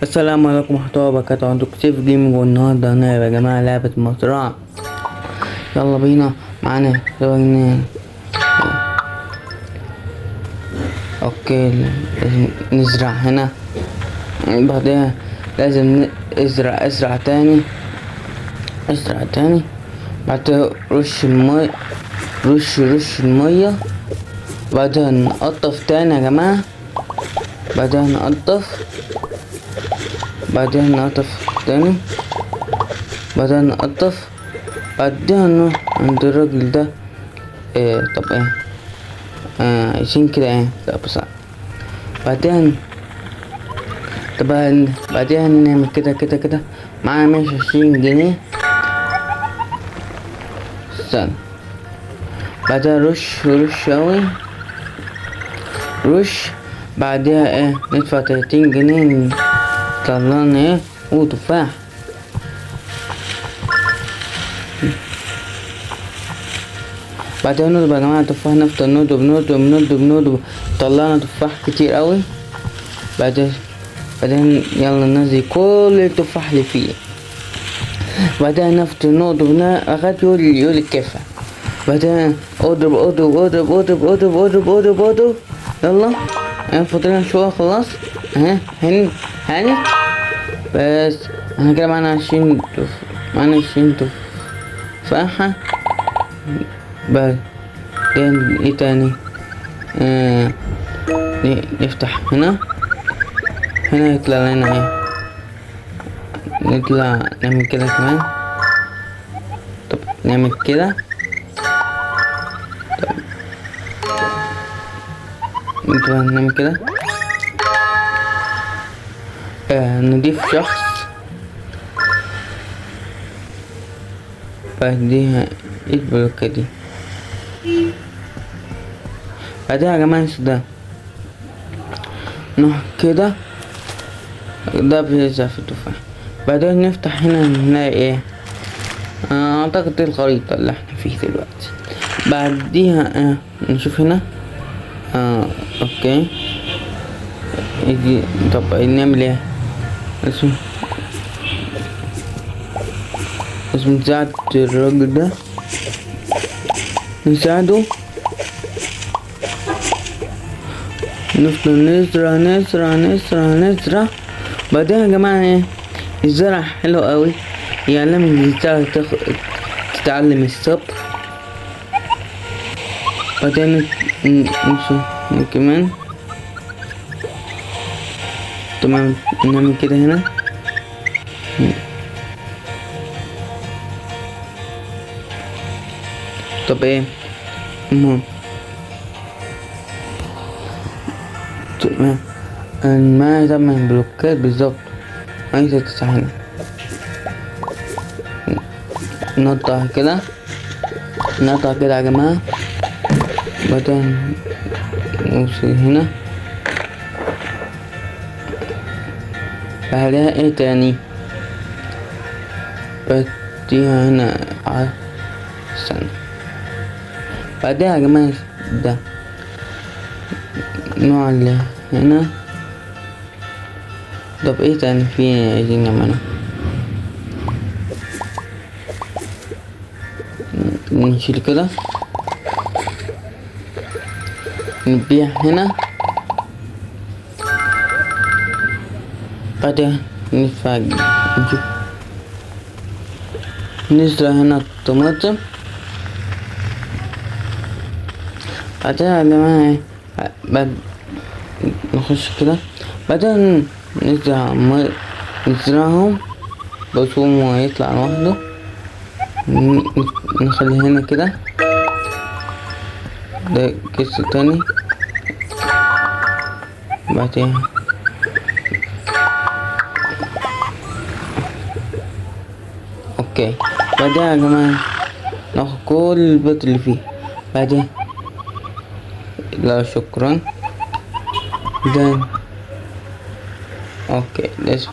السلام عليكم ورحمة الله وبركاته. عندكم سيف جيمنج، والنهاردة هنلعب يا جماعة لعبة مزرعة. يلا بينا معانا اوكي. لازم نزرع هنا، بعدها لازم ازرع تاني، بعدها رش المية، بعدها نقطف تاني يا جماعة، بعدها نقطف تاني، بعدها نقطف، بعدها نروح عند الراجل ده. طب عايزين كده لا بس بعدين طبعا نعمل كده معانا 120 جنيه. استنى، بعدها رش اوي، بعدها ندفع 30 جنيه، طلعنا تفاح. بعدها نضرب يا جماعة تفاح، نفضل نضرب، طلعنا تفاح كتير قوي. بعدين يلا ننزل كل التفاح اللي فيه، بعدين نفضل نضرب لغاية يقول الكفة. بعدين اضرب. يلا فاضلنا شوية خلاص. هانت بس احنا كده معانا 20 تفاحة. بعدين ايه تاني؟ نفتح هنا يطلع لنا نعمل كده كمان. طب نعمل كده، نعمل كده. نضيف شخص، بعديها ايه البلوكة دي؟ بعدها يا جماعة ده نروح كده، ده بيلزق في التفاح. بعدين نفتح هنا نلاقي اعتقد دي الخريطة اللي احنا فيه دلوقتي. بعديها نشوف هنا. اوكي يجي. طب نعمل ايه؟ لازم نساعد الراجل ده، نساعده. نفضل نزرع. بعدين يا جماعة الزرع حلو قوي، يعلمك ازاي تتعلم الصبر. بعدين نمشي كمان. تمام، نعمل كده هنا. طب المهم تمام، ما تعمل بلوكات بالظبط. عايزة تسعين نقطع كده يا جماعة. بعدين نوصل هنا. بعدها تاني؟ بديها هنا استنى. بعدها يا جماعة ده نوع اللي هنا. طب تاني في عايزين نعمله؟ نشيل كده، نبيع هنا. بعدها ندفع، نزرع هنا الطماطم. بعدها يا جماعة بعد نخش كده، بعدين نزرعهم بس هو يطلع لوحده. نخلي هنا كده، ده كيس تاني. بعدين اوكي. بعدين يا جماعة ناخد كل البيض اللي فيه. بعدين لا شكرا. بعدين اوكي لازم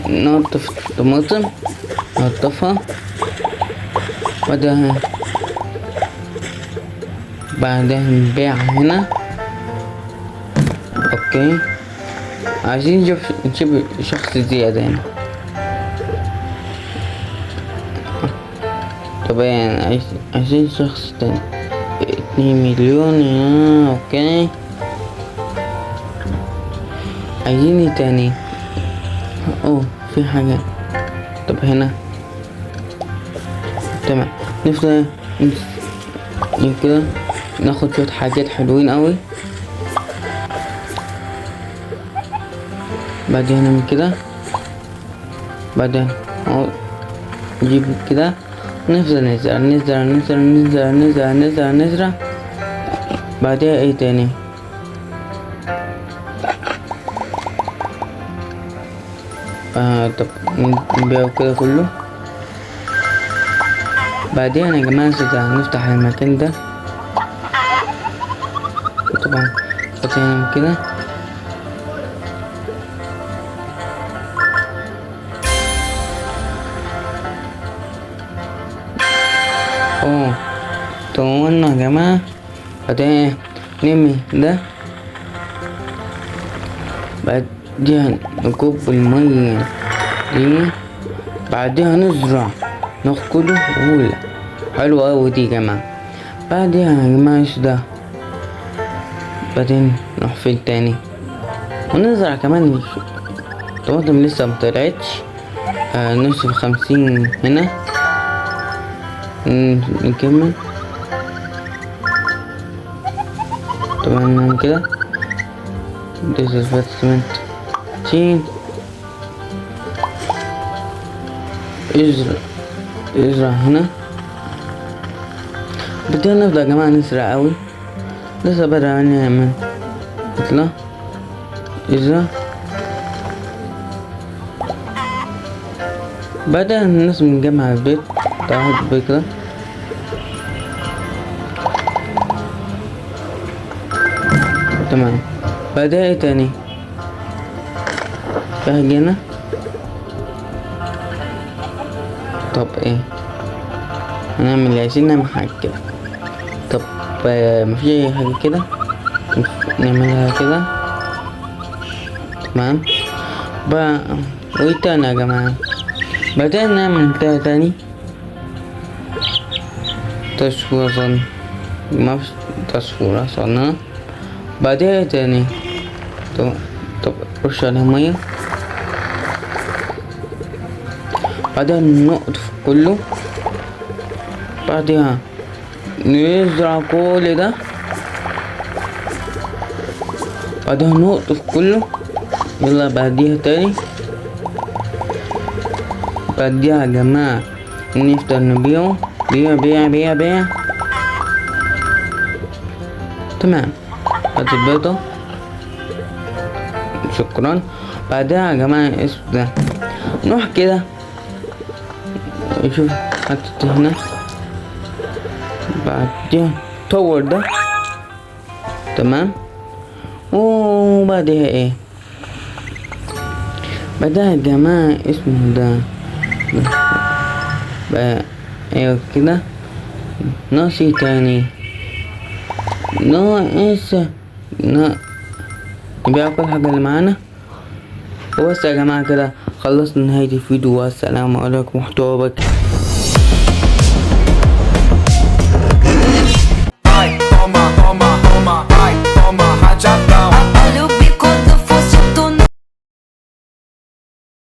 ننضف الطماطم، ننضفها. بعدها بعدها نبيع هنا. اوكي عايزين نجيب شخص زيادة هنا. طبعا عايزين شخص تاني 2 مليون هنا. اوكي عايزين ايه تاني؟ اوه في حاجة. طب هنا تمام نفضل كده ناخد شوية حاجات حلوين اوي. بعدين من كده بعدين اهو نجيب كده نفضل نزرع. بعدها ايه تاني؟ طب نبيعه كده كله. بعدين يا جماعة نفتح المكان ده. طبعا نحط كده. اوه طولنا يا جماعة. بعدين نرمي ده. بعدها نكب المية دي. بعدها نزرع ناخده أولى. حلوة أوي دي يا جماعة. بعدها يا جماعة ده. بعدين نروح فين تاني ونزرع كمان طماطم لسه مطلعتش. نصف 50 هنا. نكمل طبعا نعمل كده. this is investment تين. ازرع هنا. بدنا نبدأ يا جماعة نسرع اوي. لسه بدأ نعمل اطلع ازرع. بعدها الناس بنجمع البيت. تاخد البيت كده. تمام بعدها ايه تاني؟ في حاجة هنا. طب ايه هنعمل؟ عايزين نعمل حاجة كده. طب مفيش اي حاجة كده نعملها كده. تمام بقى وايه تاني يا جماعة؟ بعدين نعمل تاني تصوير صن. مفيش تصوير صنع. بعدها ايه تاني؟ طب رش عليها مية. بعدها نقطف كله. بعدها نزرع كل ده. بعدها نقطف كله. يلا بعديها تاني. بعديها يا جماعة نفضل نبيعه. بيع. تمام بعد البيضة. شكرا. بعدها يا جماعة اسم ده نروح كده نشوف حطيت هنا. بعدها طور ده. تمام وبعدها ايه؟ بعدها يا جماعة اسمه ده بقى ايوه كده. ناسي تاني نبيع كل حاجة اللي معانا. وبس يا جماعة كده خلصنا نهاية الفيديو. والسلام عليكم ورحمة الله وبركاته.